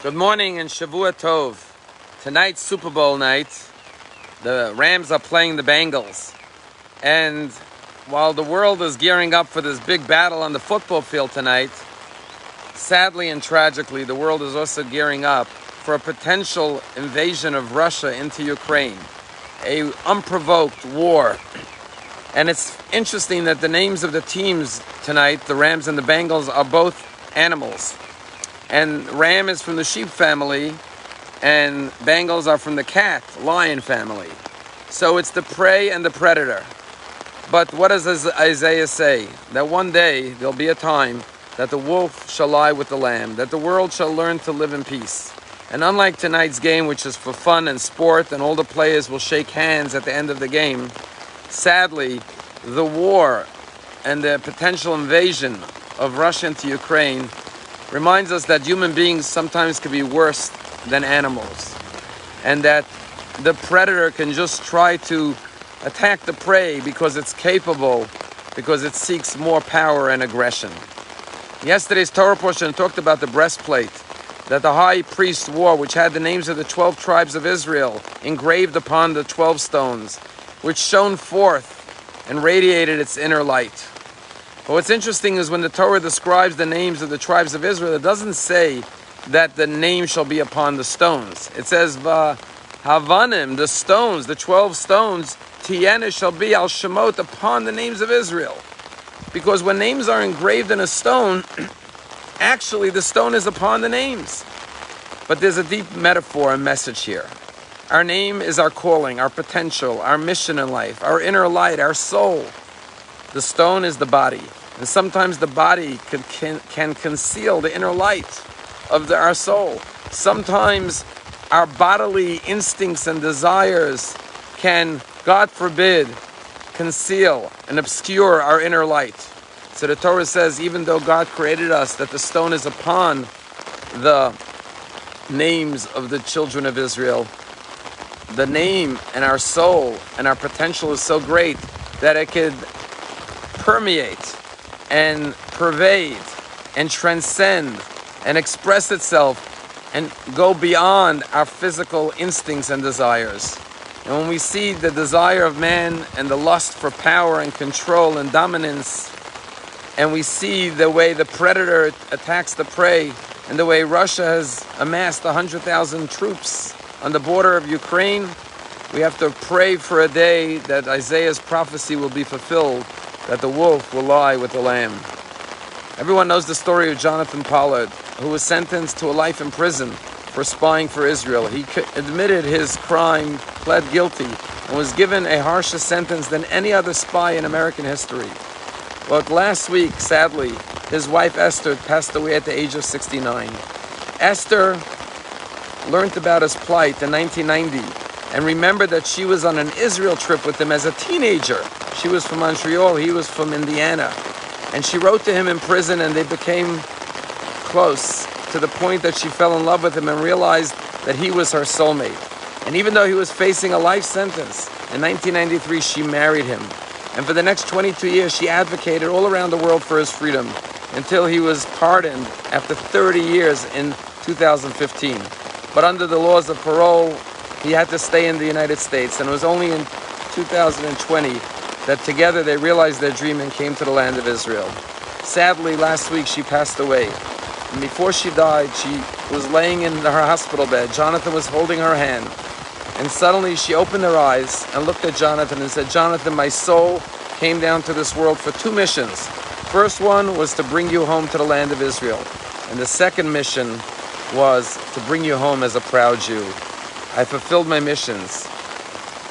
Good morning and Shavua Tov. Tonight's Super Bowl night. The Rams are playing the Bengals. And while the world is gearing up for this big battle on the football field tonight, sadly and tragically, the world is also gearing up for a potential invasion of Russia into Ukraine. An unprovoked war. And it's interesting that the names of the teams tonight, the Rams and the Bengals, are both animals. And Ram is from the sheep family, and Bengals are from the cat, lion family. So it's the prey and the predator. But what does Isaiah say? That one day there'll be a time that the wolf shall lie with the lamb, that the world shall learn to live in peace. And unlike tonight's game, which is for fun and sport, and all the players will shake hands at the end of the game, sadly, the war and the potential invasion of Russia into Ukraine reminds us that human beings sometimes can be worse than animals, and that the predator can just try to attack the prey because it's capable, because it seeks more power and aggression. Yesterday's Torah portion talked about the breastplate that the high priest wore, which had the names of the 12 tribes of Israel engraved upon the 12 stones, which shone forth and radiated its inner light. But what's interesting is when the Torah describes the names of the tribes of Israel, it doesn't say that the name shall be upon the stones. It says, Havanim, the stones, the 12 stones, Tiena shall be al Shemot, upon the names of Israel. Because when names are engraved in a stone, actually the stone is upon the names. But there's a deep metaphor and message here. Our name is our calling, our potential, our mission in life, our inner light, our soul. The stone is the body. And sometimes the body can conceal the inner light of our soul. Sometimes our bodily instincts and desires can, God forbid, conceal and obscure our inner light. So the Torah says, even though God created us, that the stone is upon the names of the children of Israel, the name and our soul and our potential is so great that it could permeate and pervade and transcend and express itself and go beyond our physical instincts and desires. And when we see the desire of man and the lust for power and control and dominance, and we see the way the predator attacks the prey, and the way Russia has amassed 100,000 troops on the border of Ukraine, we have to pray for a day that Isaiah's prophecy will be fulfilled, that the wolf will lie with the lamb. Everyone knows the story of Jonathan Pollard, who was sentenced to a life in prison for spying for Israel. He admitted his crime, pled guilty, and was given a harsher sentence than any other spy in American history. But last week, sadly, his wife Esther passed away at the age of 69. Esther learned about his plight in 1990 and remembered that she was on an Israel trip with him as a teenager. She was from Montreal, he was from Indiana. And she wrote to him in prison, and they became close to the point that she fell in love with him and realized that he was her soulmate. And even though he was facing a life sentence, in 1993 she married him. And for the next 22 years she advocated all around the world for his freedom until he was pardoned after 30 years in 2015. But under the laws of parole, he had to stay in the United States, and it was only in 2020 that together they realized their dream and came to the land of Israel. Sadly, last week she passed away. And before she died, she was laying in her hospital bed. Jonathan was holding her hand. And suddenly she opened her eyes and looked at Jonathan and said, Jonathan, my soul came down to this world for two missions. First one was to bring you home to the land of Israel. And the second mission was to bring you home as a proud Jew. I fulfilled my missions,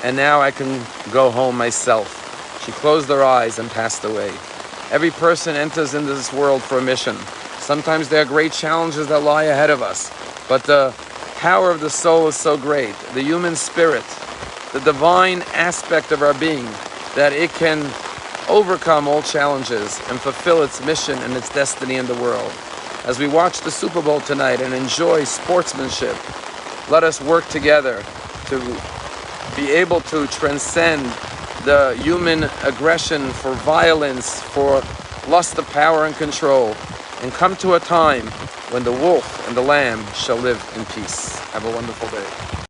and now I can go home myself. She closed her eyes and passed away. Every person enters into this world for a mission. Sometimes there are great challenges that lie ahead of us, but the power of the soul is so great, the human spirit, the divine aspect of our being, that it can overcome all challenges and fulfill its mission and its destiny in the world. As we watch the Super Bowl tonight and enjoy sportsmanship, let us work together to be able to transcend the human aggression for violence, for lust of power and control, and come to a time when the wolf and the lamb shall live in peace. Have a wonderful day.